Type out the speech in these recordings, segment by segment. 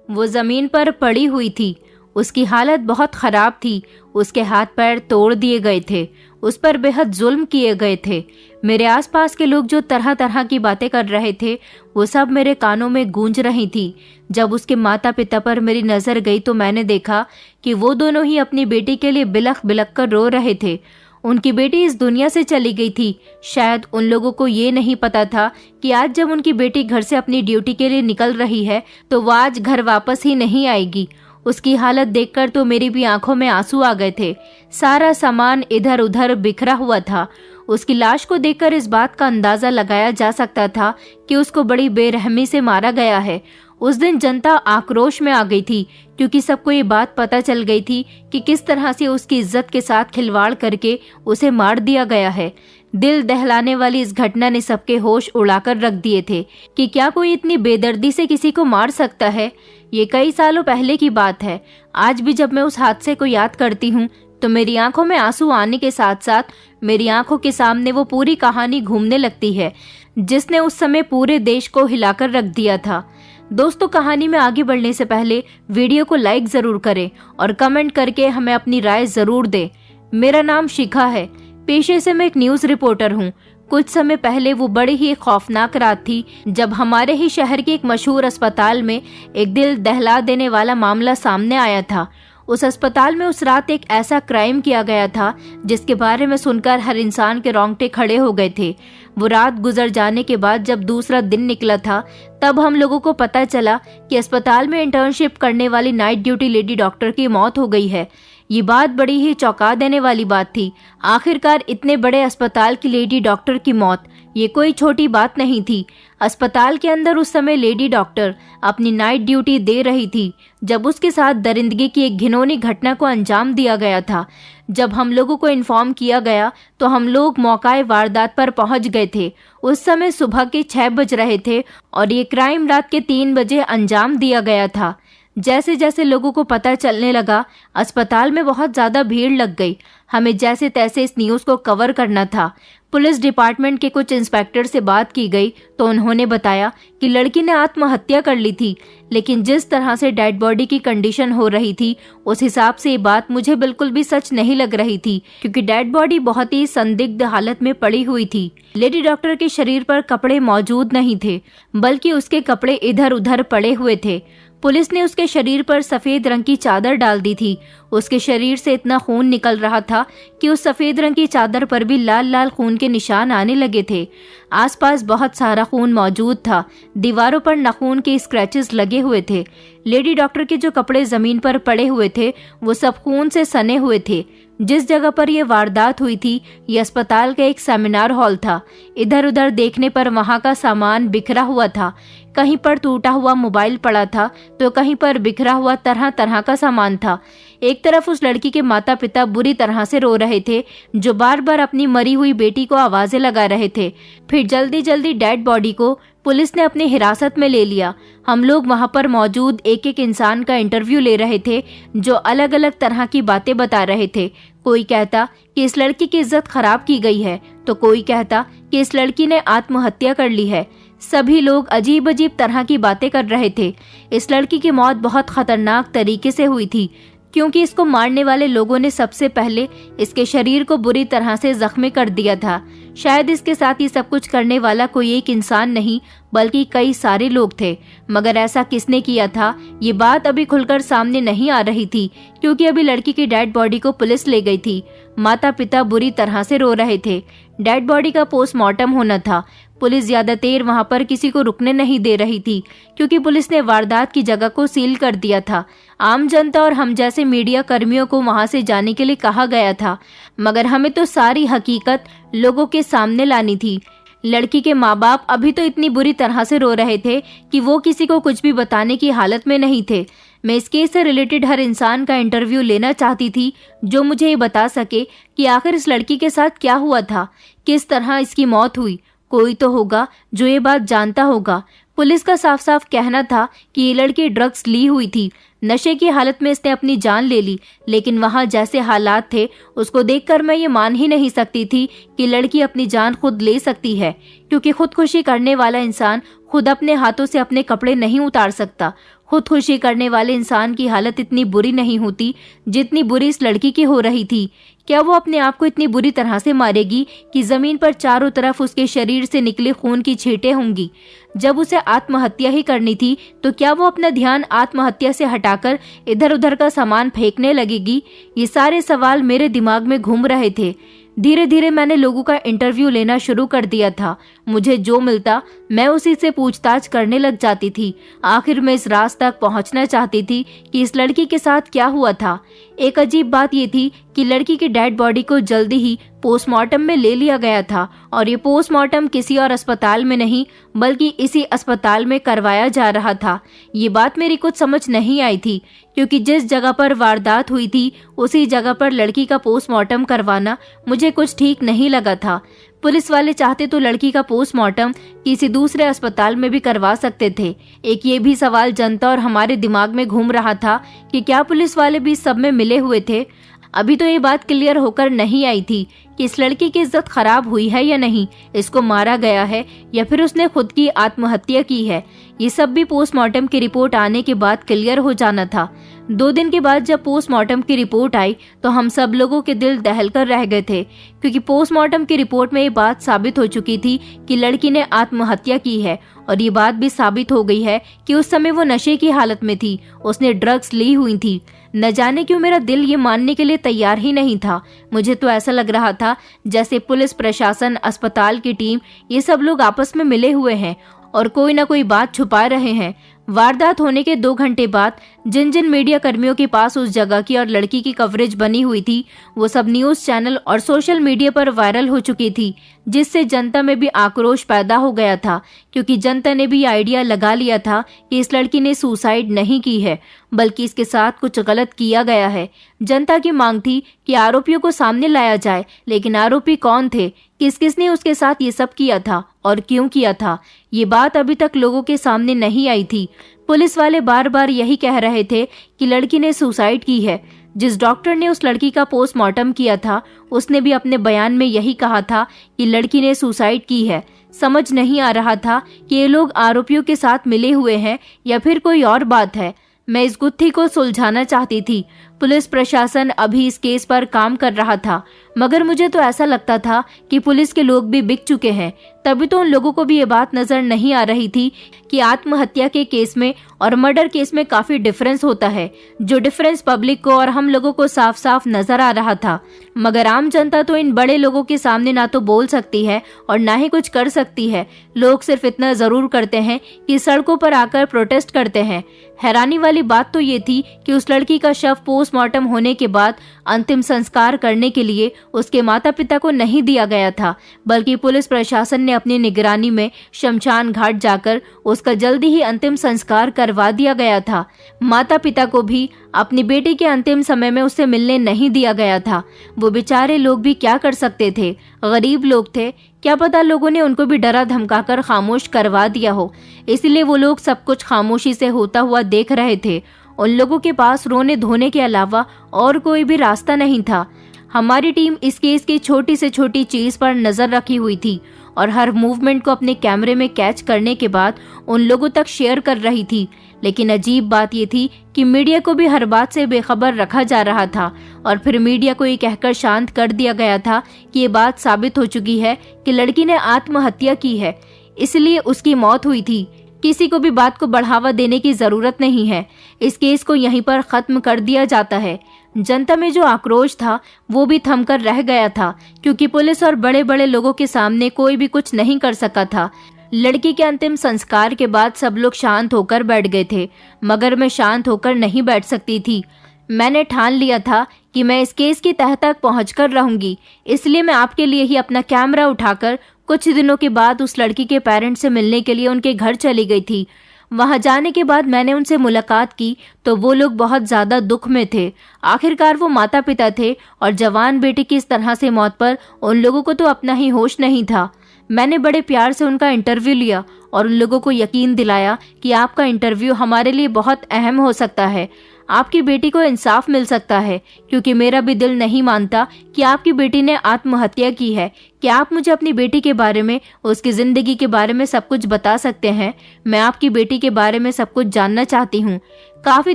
वो जमीन पर पड़ी हुई थी। उसकी हालत बहुत खराब थी। उसके हाथ पैर तोड़ दिए गए थे। उस पर बेहद जुल्म किए गए थे। मेरे आसपास के लोग जो तरह तरह की बातें कर रहे थे वो सब मेरे कानों में गूंज रही थी। जब उसके माता पिता पर मेरी नजर गई तो मैंने देखा कि वो दोनों ही अपनी बेटी के लिए बिलख बिलख कर रो रहे थे। उनकी बेटी इस दुनिया से चली गई थी। शायद उन लोगों को ये नहीं पता था कि आज जब उनकी बेटी घर से अपनी ड्यूटी के लिए निकल रही है तो वह आज घर वापस ही नहीं आएगी। उसकी हालत देखकर तो मेरी भी आंखों में आंसू आ गए थे। सारा सामान इधर उधर बिखरा हुआ था। उसकी लाश को देखकर इस बात का अंदाजा लगाया जा सकता था कि उसको बड़ी बेरहमी से मारा गया है। उस दिन जनता आक्रोश में आ गई थी क्योंकि सबको ये बात पता चल गई थी कि किस तरह से उसकी इज्जत के साथ खिलवाड़ करके उसे मार दिया गया है। दिल दहलाने वाली इस घटना ने सबके होश उड़ाकर रख दिए थे कि क्या कोई इतनी बेदर्दी से किसी को मार सकता है। ये कई सालों पहले की बात है। आज भी जब मैं उस हादसे को याद करती हूँ तो मेरी आंखों में आंसू आने के साथ साथ मेरी आंखों के सामने वो पूरी कहानी घूमने लगती है जिसने उस समय पूरे देश को हिलाकर रख दिया था। दोस्तों, कहानी में आगे बढ़ने से पहले वीडियो को लाइक जरूर करें और कमेंट करके हमें अपनी राय जरूर दें। मेरा नाम शिखा है। पेशे से मैं एक न्यूज रिपोर्टर हूँ। कुछ समय पहले वो बड़ी ही खौफनाक रात थी जब हमारे ही शहर के एक मशहूर अस्पताल में एक दिल दहला देने वाला मामला सामने आया था। उस अस्पताल में उस रात एक ऐसा क्राइम किया गया था जिसके बारे में सुनकर हर इंसान के रोंगटे खड़े हो गए थे। वो रात गुजर जाने के बाद जब दूसरा दिन निकला था तब हम लोगों को पता चला कि अस्पताल में इंटर्नशिप करने वाली नाइट ड्यूटी लेडी डॉक्टर की मौत हो गई है। ये बात बड़ी ही चौंका देने वाली बात थी। आखिरकार इतने बड़े अस्पताल की लेडी डॉक्टर की मौत ये कोई छोटी बात नहीं थी। अस्पताल के अंदर उस समय लेडी डॉक्टर अपनी नाइट ड्यूटी दे रही थी जब उसके साथ दरिंदगी की एक घिनौनी घटना को अंजाम दिया गया था। जब हम लोगों को इन्फॉर्म किया गया तो हम लोग मौकाए वारदात पर पहुंच गए थे। उस समय सुबह के 6 बज रहे थे और ये क्राइम रात के 3 बजे अंजाम दिया गया था। जैसे जैसे लोगों को पता चलने लगा अस्पताल में बहुत ज्यादा भीड़ लग गई। हमें जैसे तैसे इस न्यूज को कवर करना था। पुलिस डिपार्टमेंट के कुछ इंस्पेक्टर से बात की गई तो उन्होंने बताया कि लड़की ने आत्महत्या कर ली थी, लेकिन जिस तरह से डेड बॉडी की कंडीशन हो रही थी उस हिसाब से ये बात मुझे बिल्कुल भी सच नहीं लग रही थी क्योंकि डेड बॉडी बहुत ही संदिग्ध हालत में पड़ी हुई थी। लेडी डॉक्टर के शरीर पर कपड़े मौजूद नहीं थे बल्कि उसके कपड़े इधर उधर पड़े हुए थे। पुलिस ने उसके शरीर पर सफेद रंग की चादर डाल दी थी। उसके शरीर से इतना खून निकल रहा था कि उस सफेद रंग की चादर पर भी लाल लाल खून के निशान आने लगे थे। आसपास बहुत सारा खून मौजूद था। दीवारों पर नाखून के स्क्रैचेस लगे हुए थे। लेडी डॉक्टर के जो कपड़े जमीन पर पड़े हुए थे वो सब खून से सने हुए थे। जिस जगह पर यह वारदात हुई थी ये अस्पताल का एक सेमिनार हॉल था। इधर उधर देखने पर वहां का सामान बिखरा हुआ था। कहीं पर टूटा हुआ मोबाइल पड़ा था तो कहीं पर बिखरा हुआ तरह तरह का सामान था। एक तरफ उस लड़की के माता पिता बुरी तरह से रो रहे थे जो बार बार अपनी मरी हुई बेटी को आवाजें लगा रहे थे। फिर जल्दी जल्दी डेड बॉडी को पुलिस ने अपनी हिरासत में ले लिया। हम लोग वहां पर मौजूद एक एक इंसान का इंटरव्यू ले रहे थे जो अलग अलग तरह की बातें बता रहे थे। कोई कहता कि इस लड़की की इज्जत खराब की गई है तो कोई कहता कि इस लड़की ने आत्महत्या कर ली है। सभी लोग अजीब अजीब तरह की बातें कर रहे थे। इस लड़की की मौत बहुत खतरनाक तरीके से हुई थी क्योंकि इसको मारने वाले लोगों ने सबसे पहले इसके शरीर को बुरी तरह से जख्मी कर दिया था। शायद इसके साथ ही सब कुछ करने वाला कोई एक इंसान नहीं बल्कि कई सारे लोग थे, मगर ऐसा किसने किया था ये बात अभी खुलकर सामने नहीं आ रही थी क्योंकि अभी लड़की की डेड बॉडी को पुलिस ले गई थी। माता पिता बुरी तरह से रो रहे थे। डेड बॉडी का पोस्टमार्टम होना था। पुलिस ज्यादा देर वहां पर किसी को रुकने नहीं दे रही थी क्योंकि पुलिस ने वारदात की जगह को सील कर दिया था। आम जनता और हम जैसे मीडिया कर्मियों को वहां से जाने के लिए कहा गया था, मगर हमें तो सारी हकीकत लोगों के सामने लानी थी। लड़की के माँ बाप अभी तो इतनी बुरी तरह से रो रहे थे कि वो किसी को कुछ भी बताने की हालत में नहीं थे। मैं इस केस से रिलेटेड हर इंसान का इंटरव्यू लेना चाहती थी जो मुझे ये बता सके कि आखिर इस लड़की के साथ क्या हुआ था, किस तरह इसकी मौत हुई। कोई तो होगा जो ये बात जानता होगा। पुलिस का साफ साफ कहना था कि ये लड़की ड्रग्स ली हुई थी। नशे की हालत में इसने अपनी जान ले ली, लेकिन वहां जैसे हालात थे उसको देखकर मैं ये मान ही नहीं सकती थी कि लड़की अपनी जान खुद ले सकती है, क्योंकि खुदकुशी करने वाला इंसान खुद अपने हाथों से अपने कपड़े नहीं उतार सकता। खुदकुशी करने वाले इंसान की हालत इतनी बुरी नहीं होती जितनी बुरी इस लड़की की हो रही थी। क्या वो अपने आप को इतनी बुरी तरह से मारेगी कि जमीन पर चारों तरफ उसके शरीर से निकले खून की छींटें होंगी? जब उसे आत्महत्या ही करनी थी तो क्या वो अपना ध्यान आत्महत्या से हटाकर इधर उधर का सामान फेंकने लगेगी? ये सारे सवाल मेरे दिमाग में घूम रहे थे। धीरे धीरे मैंने लोगों का इंटरव्यू लेना शुरू कर दिया था। मुझे जो मिलता मैं उसी से पूछताछ करने लग जाती थी। आखिर मैं इस राज तक पहुंचना चाहती थी कि इस लड़की के साथ क्या हुआ था। एक अजीब बात ये थी कि लड़की की डेड बॉडी को जल्दी ही पोस्टमार्टम में ले लिया गया था और ये पोस्टमार्टम किसी और अस्पताल में नहीं बल्कि इसी अस्पताल में करवाया जा रहा था। ये बात मेरी कुछ समझ नहीं आई थी क्योंकि जिस जगह पर वारदात हुई थी उसी जगह पर लड़की का पोस्टमार्टम करवाना मुझे कुछ ठीक नहीं लगा था। पुलिस वाले चाहते तो लड़की का पोस्टमार्टम किसी दूसरे अस्पताल में भी करवा सकते थे। एक ये भी सवाल जनता और हमारे दिमाग में घूम रहा था कि क्या पुलिस वाले भी सब में मिले हुए थे। अभी तो ये बात क्लियर होकर नहीं आई थी कि इस लड़की की इज्जत खराब हुई है या नहीं, इसको मारा गया है या फिर उसने खुद की आत्महत्या की है। ये सब भी पोस्टमार्टम की रिपोर्ट आने के बाद क्लियर हो जाना था। 2 दिन के बाद जब पोस्टमार्टम की रिपोर्ट आई तो हम सब लोगों के दिल दहल कर रह गए थे क्योंकि पोस्टमार्टम की रिपोर्ट में ये बात साबित हो चुकी थी कि लड़की ने आत्महत्या की है और ये बात भी साबित हो गई है कि उस समय वो नशे की हालत में थी, उसने ड्रग्स ली हुई थी। न जाने क्यों मेरा दिल ये मानने के लिए तैयार ही नहीं था। मुझे तो ऐसा लग रहा था जैसे पुलिस प्रशासन, अस्पताल की टीम, ये सब लोग आपस में मिले हुए हैं और कोई ना कोई बात छुपा रहे हैं। वारदात होने के 2 घंटे बाद जिन जिन मीडिया कर्मियों के पास उस जगह की और लड़की की कवरेज बनी हुई थी वो सब न्यूज चैनल और सोशल मीडिया पर वायरल हो चुकी थी, जिससे जनता में भी आक्रोश पैदा हो गया था क्योंकि जनता ने भी आइडिया लगा लिया था कि इस लड़की ने सुसाइड नहीं की है बल्कि इसके साथ कुछ गलत किया गया है। जनता की मांग थी कि आरोपियों को सामने लाया जाए, लेकिन आरोपी कौन थे, किस किसने उसके साथ ये सब किया था और क्यों किया था, ये बात अभी तक लोगों के सामने नहीं आई थी। पुलिस वाले बार बार यही कह रहे थे कि लड़की ने सुसाइड की है। जिस डॉक्टर ने उस लड़की का पोस्टमार्टम किया था उसने भी अपने बयान में यही कहा था कि लड़की ने सुसाइड की है। समझ नहीं आ रहा था कि ये लोग आरोपियों के साथ मिले हुए हैं या फिर कोई और बात है। मैं इस गुत्थी को सुलझाना चाहती थी। पुलिस प्रशासन अभी इस केस पर काम कर रहा था, मगर मुझे तो ऐसा लगता था कि पुलिस के लोग भी बिक चुके हैं। तभी तो उन लोगों को भी ये बात नजर नहीं आ रही थी कि आत्महत्या के केस में और मर्डर केस में काफी डिफरेंस होता है, जो डिफरेंस पब्लिक को और हम लोगों को साफ साफ नजर आ रहा था। मगर आम जनता तो इन बड़े लोगों के सामने ना तो बोल सकती है और ना ही कुछ कर सकती है। लोग सिर्फ इतना जरूर करते हैं कि सड़कों पर आकर प्रोटेस्ट करते हैं। हैरानी वाली बात तो ये थी कि उस लड़की का शव पोस्टमार्टम होने के बाद अंतिम संस्कार करने के लिए उसके माता पिता को नहीं दिया गया था, बल्कि पुलिस प्रशासन ने अपनी निगरानी में शमशान घाट जाकर उसका जल्दी ही अंतिम संस्कार करवा दिया गया था। माता पिता को भी अपनी बेटी के अंतिम समय में उससे मिलने नहीं दिया गया था। वो बेचारे लोग भी क्या कर सकते थे, गरीब लोग थे, क्या पता लोगों ने उनको भी डरा धमकाकर खामोश करवा दिया हो, इसलिए वो लोग सब कुछ खामोशी से होता हुआ देख रहे थे। उन लोगों के पास रोने धोने के अलावा और कोई भी रास्ता नहीं था। हमारी टीम इस केस की छोटी से छोटी चीज पर नजर रखी हुई थी और हर मूवमेंट को अपने कैमरे में कैच करने के बाद उन लोगों तक शेयर कर रही थी। लेकिन अजीब बात ये थी कि मीडिया को भी हर बात से बेखबर रखा जा रहा था और फिर मीडिया को ये कहकर शांत कर दिया गया था कि ये बात साबित हो चुकी है कि लड़की ने आत्महत्या की है, इसलिए उसकी मौत हुई थी। किसी को भी बात को बढ़ावा देने की जरूरत नहीं है। इस केस को यहीं पर खत्म कर दिया जाता है। जनता में जो आक्रोश था वो भी थमकर रह गया था क्योंकि पुलिस और बड़े बड़े लोगों के सामने कोई भी कुछ नहीं कर सका था। लड़की के अंतिम संस्कार के बाद सब लोग शांत होकर बैठ गए थे, मगर मैं शांत होकर नहीं बैठ सकती थी। मैंने ठान लिया था कि मैं इस केस की तह तक पहुंचकर रहूंगी, इसलिए मैं आपके लिए ही अपना कैमरा उठाकर कुछ दिनों के बाद उस लड़की के पेरेंट्स से मिलने के लिए उनके घर चली गई थी। वहां जाने के बाद मैंने उनसे मुलाकात की तो वो लोग बहुत ज्यादा दुख में थे। आखिरकार वो माता पिता थे और जवान बेटे की इस तरह से मौत पर उन लोगों को तो अपना ही होश नहीं था। मैंने बड़े प्यार से उनका इंटरव्यू लिया और उन लोगों को यकीन दिलाया कि आपका इंटरव्यू हमारे लिए बहुत अहम हो सकता है। आपकी बेटी को इंसाफ मिल सकता है, क्योंकि मेरा भी दिल नहीं मानता कि आपकी बेटी ने आत्महत्या की है। क्या आप मुझे अपनी बेटी के बारे में, उसकी जिंदगी के बारे में सब कुछ बता सकते हैं? मैं आपकी बेटी के बारे में सब कुछ जानना चाहती हूँ। काफी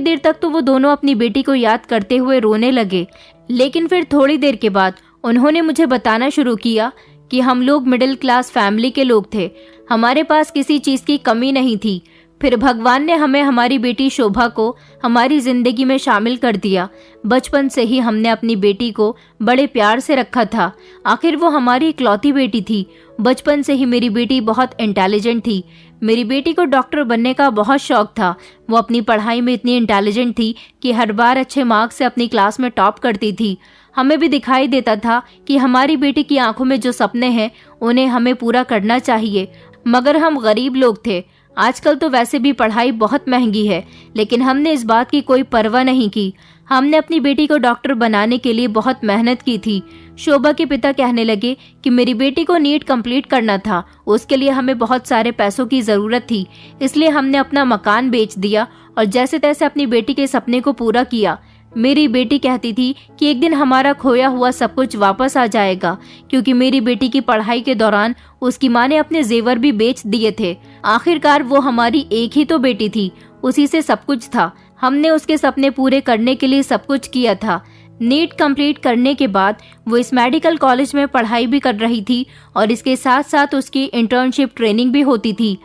देर तक तो वो दोनों अपनी बेटी को याद करते हुए रोने लगे, लेकिन फिर थोड़ी देर के बाद उन्होंने मुझे बताना शुरू किया कि हम लोग मिडिल क्लास फैमिली के लोग थे, हमारे पास किसी चीज की कमी नहीं थी। फिर भगवान ने हमें हमारी बेटी शोभा को हमारी जिंदगी में शामिल कर दिया। बचपन से ही हमने अपनी बेटी को बड़े प्यार से रखा था। आखिर वो हमारी इकलौती बेटी थी। बचपन से ही मेरी बेटी बहुत इंटेलिजेंट थी। मेरी बेटी को डॉक्टर बनने का बहुत शौक था। वो अपनी पढ़ाई में इतनी इंटेलिजेंट थी कि हर बार अच्छे मार्क्स से अपनी क्लास में टॉप करती थी। हमें भी दिखाई देता था कि हमारी बेटी की आंखों में जो सपने हैं उन्हें हमें पूरा करना चाहिए, मगर हम गरीब लोग थे। आजकल तो वैसे भी पढ़ाई बहुत महंगी है, लेकिन हमने इस बात की कोई परवाह नहीं की। हमने अपनी बेटी को डॉक्टर बनाने के लिए बहुत मेहनत की थी। शोभा के पिता कहने लगे कि मेरी बेटी को नीट कंप्लीट करना था, उसके लिए हमें बहुत सारे पैसों की जरूरत थी, इसलिए हमने अपना मकान बेच दिया और जैसे तैसे अपनी बेटी के सपने को पूरा किया। मेरी बेटी कहती थी कि एक दिन हमारा खोया हुआ सब कुछ वापस आ जाएगा, क्योंकि मेरी बेटी की पढ़ाई के दौरान उसकी माँ ने अपने जेवर भी बेच दिए थे। आखिरकार वो हमारी एक ही तो बेटी थी, उसी से सब कुछ था। हमने उसके सपने पूरे करने के लिए सब कुछ किया था। नीट कंप्लीट करने के बाद वो इस मेडिकल कॉलेज में पढ़ाई भी कर रही थी और इसके साथ साथ उसकी इंटर्नशिप ट्रेनिंग भी होती थी।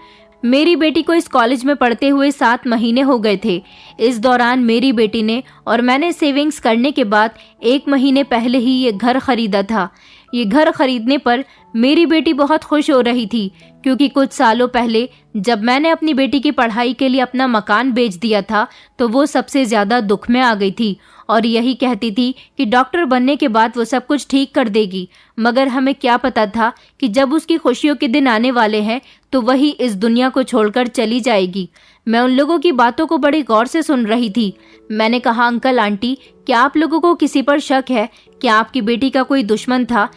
मेरी बेटी को इस कॉलेज में पढ़ते हुए 7 महीने हो गए थे। इस दौरान मेरी बेटी ने और मैंने सेविंग्स करने के बाद 1 महीने पहले ही ये घर खरीदा था। ये घर खरीदने पर मेरी बेटी बहुत खुश हो रही थी, क्योंकि कुछ सालों पहले जब मैंने अपनी बेटी की पढ़ाई के लिए अपना मकान बेच दिया था तो वो सबसे ज्यादा दुख में आ गई थी और यही कहती थी कि डॉक्टर बनने के बाद वो सब कुछ ठीक कर देगी। मगर हमें क्या पता था कि जब उसकी खुशियों के दिन आने वाले हैं तो वही इस दुनिया को छोड़कर चली जाएगी। मैं उन लोगों की बातों को बड़ी गौर से सुन रही थी। मैंने कहा, अंकल आंटी, क्या आप लोगों को किसी पर शक है? क्या आपकी बेटी का कोई दुश्मन था?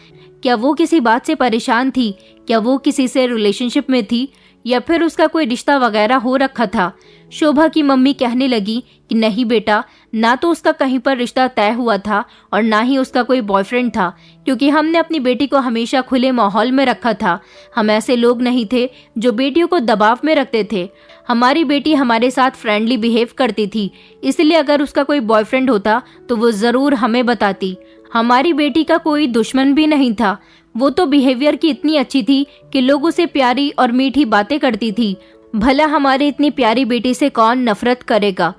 क्या वो किसी बात से परेशान थी? क्या वो किसी से रिलेशनशिप में थी या फिर उसका कोई रिश्ता वगैरह हो रखा था? शोभा की मम्मी कहने लगी कि नहीं बेटा, ना तो उसका कहीं पर रिश्ता तय हुआ था और ना ही उसका कोई बॉयफ्रेंड था, क्योंकि हमने अपनी बेटी को हमेशा खुले माहौल में रखा था। हम ऐसे लोग नहीं थे जो बेटियों को दबाव में रखते थे। हमारी बेटी हमारे साथ फ्रेंडली बिहेव करती थी, इसलिए अगर उसका कोई बॉयफ्रेंड होता तो वो जरूर हमें बताती। हमारी बेटी का कोई दुश्मन भी नहीं था। वो तो बिहेवियर की इतनी अच्छी थी कि लोग उसे प्यारी और मीठी बातें करती थी। भला हमारी इतनी प्यारी बेटी से कौन नफरत करेगा?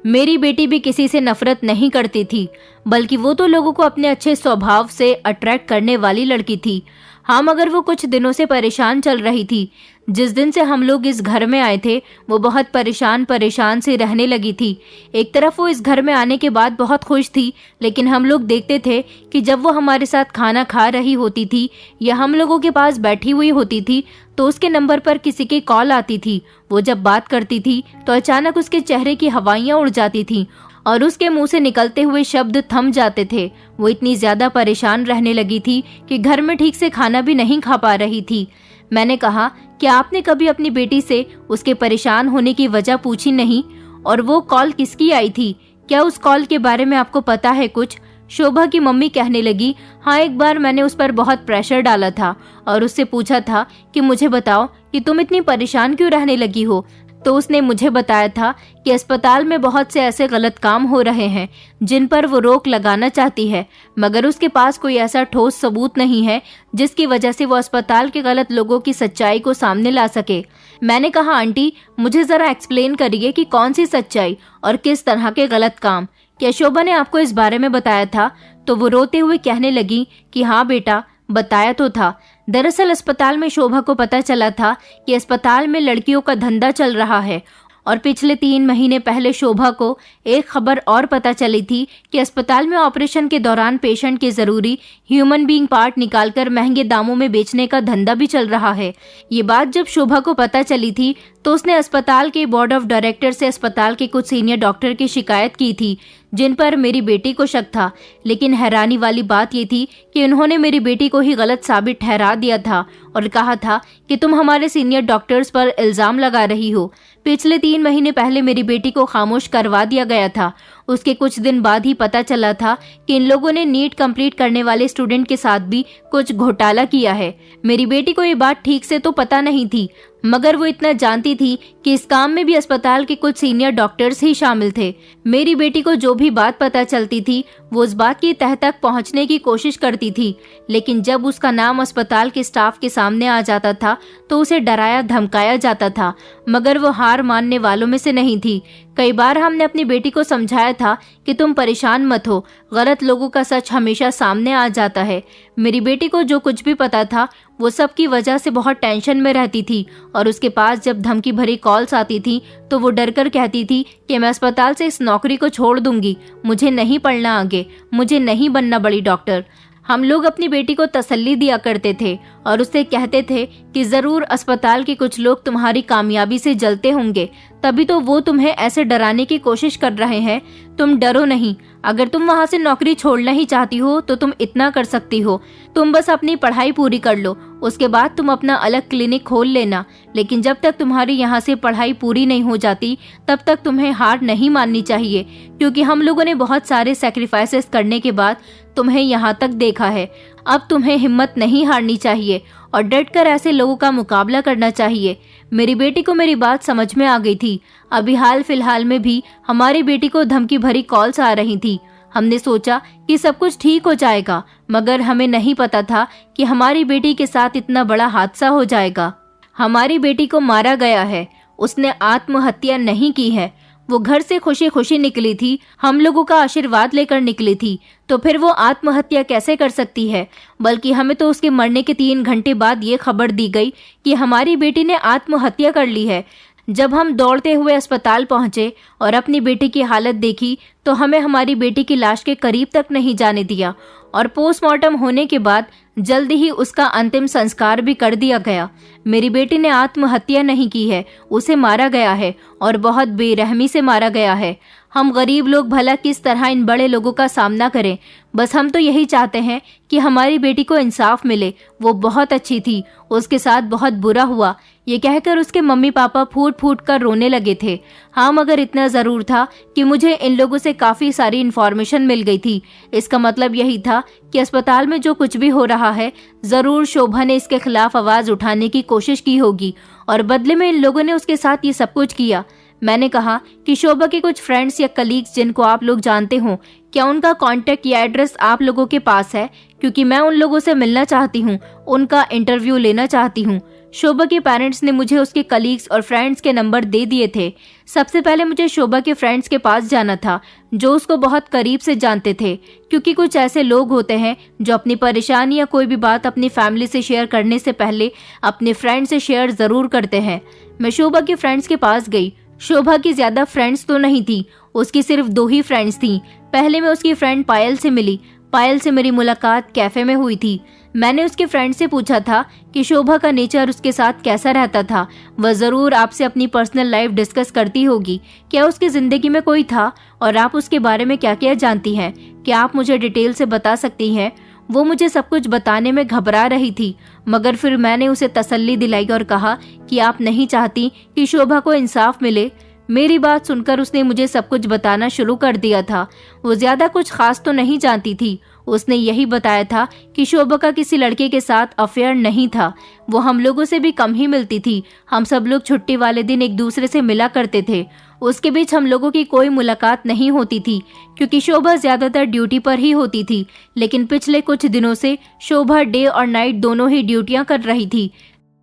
मेरी बेटी भी किसी से नफरत नहीं करती थी, बल्कि वो तो लोगों को अपने अच्छे स्वभाव से अट्रैक्ट करने वाली लड़की थी। हाँ, मगर वो कुछ दिनों से परेशान चल रही थी। जिस दिन से हम लोग इस घर में आए थे वो बहुत परेशान से रहने लगी थी। एक तरफ वो इस घर में आने के बाद बहुत खुश थी, लेकिन हम लोग देखते थे कि जब वो हमारे साथ खाना खा रही होती थी या हम लोगों के पास बैठी हुई होती थी तो उसके नंबर पर किसी की कॉल आती थी। वो जब बात करती थी तो अचानक उसके चेहरे की हवाइयाँ उड़ जाती थी और उसके मुंह से निकलते हुए शब्द थम जाते थे। वो इतनी ज्यादा परेशान रहने लगी थी कि घर में ठीक से खाना भी नहीं खा पा रही थी। मैंने कहा, क्या आपने कभी अपनी बेटी से उसके परेशान होने की वजह पूछी नहीं? और वो कॉल किसकी आई थी? क्या उस कॉल के बारे में आपको पता है कुछ? शोभा की मम्मी कहने लगी, हाँ, एक बार मैंने उस पर बहुत प्रेशर डाला था और उससे पूछा था कि मुझे बताओ कि तुम इतनी परेशान क्यों रहने लगी हो। तो उसने मुझे बताया था कि अस्पताल में बहुत से ऐसे गलत काम हो रहे हैं जिन पर वो रोक लगाना चाहती है, मगर उसके पास कोई ऐसा ठोस सबूत नहीं है जिसकी वजह से वो अस्पताल के गलत लोगों की सच्चाई को सामने ला सके। मैंने कहा, आंटी, मुझे जरा एक्सप्लेन करिए कि कौन सी सच्चाई और किस तरह के गलत काम? क्या शोभा ने आपको इस बारे में बताया था? तो वो रोते हुए कहने लगी कि हाँ बेटा, बताया तो था। दरअसल अस्पताल में शोभा को पता चला था कि अस्पताल में लड़कियों का धंधा चल रहा है और पिछले 3 महीने पहले शोभा को एक खबर और पता चली थी कि अस्पताल में ऑपरेशन के दौरान पेशेंट के जरूरी ह्यूमन बीइंग पार्ट निकालकर महंगे दामों में बेचने का धंधा भी चल रहा है। ये बात जब शोभा को पता चली थी तो उसने अस्पताल के बोर्ड ऑफ डायरेक्टर से अस्पताल के कुछ सीनियर डॉक्टर की शिकायत की थी जिन पर मेरी बेटी को शक था। लेकिन हैरानी वाली बात ये थी कि उन्होंने मेरी बेटी को ही गलत साबित ठहरा दिया था और कहा था कि तुम हमारे सीनियर डॉक्टर्स पर इल्जाम लगा रही हो। पिछले 3 महीने पहले मेरी बेटी को खामोश करवा दिया गया था। उसके कुछ दिन बाद ही पता चला था कि इन लोगों ने नीट कंप्लीट करने वाले स्टूडेंट के साथ भी कुछ घोटाला किया है। मेरी बेटी को ये बात ठीक से तो पता नहीं थी, मगर वो इतना जानती थी कि इस काम में भी अस्पताल के कुछ सीनियर डॉक्टर्स ही शामिल थे। मेरी बेटी को जो भी बात पता चलती थी वो उस बात की तह तक पहुंचने की कोशिश करती थी, लेकिन जब उसका नाम अस्पताल के स्टाफ के सामने आ जाता था तो उसे डराया धमकाया जाता था, मगर वो हार मानने वालों में से नहीं थी। कई बार हमने अपनी बेटी को समझाया था कि तुम परेशान मत हो, गलत लोगों का सच हमेशा सामने आ जाता है। मेरी बेटी को जो कुछ भी पता था वो सब की वजह से बहुत टेंशन में रहती थी, और उसके पास जब धमकी भरी कॉल्स आती थी तो वो डरकर कहती थी कि मैं अस्पताल से इस नौकरी को छोड़ दूंगी, मुझे नहीं पढ़ना आगे, मुझे नहीं बनना बड़ी डॉक्टर। हम लोग अपनी बेटी को तसल्ली दिया करते थे और उससे कहते थे कि जरूर अस्पताल के कुछ लोग तुम्हारी कामयाबी से जलते होंगे, तभी तो वो तुम्हें ऐसे डराने की कोशिश कर रहे हैं। तुम डरो नहीं, अगर तुम वहाँ से नौकरी छोड़ना ही चाहती हो तो तुम इतना कर सकती हो, तुम बस अपनी पढ़ाई पूरी कर लो, उसके बाद तुम अपना अलग क्लिनिक खोल लेना। लेकिन जब तक तुम्हारी यहाँ से पढ़ाई पूरी नहीं हो जाती तब तक तुम्हें हार नहीं माननी चाहिए, क्योंकि हम लोगों ने बहुत सारे सैक्रिफाइसेस करने के बाद तुम्हें यहाँ तक देखा है। अब तुम्हें हिम्मत नहीं हारनी चाहिए और डटकर ऐसे लोगों का मुकाबला करना चाहिए। मेरी बेटी को मेरी बात समझ में आ गई थी। अभी हाल फिलहाल में भी हमारी बेटी को धमकी भरी कॉल्स आ रही थी। हमने सोचा कि सब कुछ ठीक हो जाएगा, मगर हमें नहीं पता था कि हमारी बेटी के साथ इतना बड़ा हादसा हो जाएगा। हमारी बेटी को मारा गया है, उसने आत्महत्या नहीं की है। वो घर से खुशी खुशी निकली थी, हम लोगों का आशीर्वाद लेकर निकली थी, तो फिर वो आत्महत्या कैसे कर सकती है? बल्कि हमें तो उसके मरने के 3 घंटे बाद ये खबर दी गई कि हमारी बेटी ने आत्महत्या कर ली है। जब हम दौड़ते हुए अस्पताल पहुंचे और अपनी बेटी की हालत देखी तो हमें हमारी बेटी की लाश के करीब तक नहीं जाने दिया, और पोस्टमार्टम होने के बाद जल्दी ही उसका अंतिम संस्कार भी कर दिया गया। मेरी बेटी ने आत्महत्या नहीं की है, उसे मारा गया है, और बहुत बेरहमी से मारा गया है। हम गरीब लोग भला किस तरह इन बड़े लोगों का सामना करें? बस हम तो यही चाहते हैं कि हमारी बेटी को इंसाफ मिले। वो बहुत अच्छी थी, उसके साथ बहुत बुरा हुआ। ये कहकर उसके मम्मी पापा फूट फूट कर रोने लगे थे। हाँ, मगर इतना ज़रूर था कि मुझे इन लोगों से काफ़ी सारी इन्फॉर्मेशन मिल गई थी। इसका मतलब यही था कि अस्पताल में जो कुछ भी हो रहा है ज़रूर शोभा ने इसके खिलाफ आवाज़ उठाने की कोशिश की होगी, और बदले में इन लोगों ने उसके साथ ये सब कुछ किया। मैंने कहा कि शोभा के कुछ फ्रेंड्स या कलीग्स जिनको आप लोग जानते हो, क्या उनका कांटेक्ट या एड्रेस आप लोगों के पास है? क्योंकि मैं उन लोगों से मिलना चाहती हूँ, उनका इंटरव्यू लेना चाहती हूँ। शोभा के पेरेंट्स ने मुझे उसके कलीग्स और फ्रेंड्स के नंबर दे दिए थे। सबसे पहले मुझे शोभा के फ्रेंड्स के पास जाना था जो उसको बहुत करीब से जानते थे, क्योंकि कुछ ऐसे लोग होते हैं जो अपनी परेशानी या कोई भी बात अपनी फैमिली से शेयर करने से पहले अपने फ्रेंड से शेयर ज़रूर करते हैं। मैं शोभा के फ्रेंड्स के पास गई। शोभा की ज्यादा फ्रेंड्स तो नहीं थी, उसकी सिर्फ 2 ही फ्रेंड्स थी। पहले मैं उसकी फ्रेंड पायल से मिली। पायल से मेरी मुलाकात कैफे में हुई थी। मैंने उसके फ्रेंड से पूछा था कि शोभा का नेचर उसके साथ कैसा रहता था। वह ज़रूर आपसे अपनी पर्सनल लाइफ डिस्कस करती होगी। क्या उसकी ज़िंदगी में कोई था और आप उसके बारे में क्या क्या जानती हैं? क्या आप मुझे डिटेल से बता सकती हैं? वो मुझे सब कुछ बताने में घबरा रही थी, मगर फिर मैंने उसे तसल्ली दिलाई और कहा कि आप नहीं चाहती कि शोभा को इंसाफ मिले। मेरी बात सुनकर उसने मुझे सब कुछ बताना शुरू कर दिया था। वो ज्यादा कुछ खास तो नहीं जानती थी। उसने यही बताया था कि शोभा का किसी लड़के के साथ अफेयर नहीं था। वो हम लोगों से भी कम ही मिलती थी। हम सब लोग छुट्टी वाले दिन एक दूसरे से मिला करते थे। उसके बीच हम लोगों की कोई मुलाकात नहीं होती थी, क्योंकि शोभा ज्यादातर ड्यूटी पर ही होती थी। लेकिन पिछले कुछ दिनों से शोभा डे और नाइट दोनों ही ड्यूटियां कर रही थी।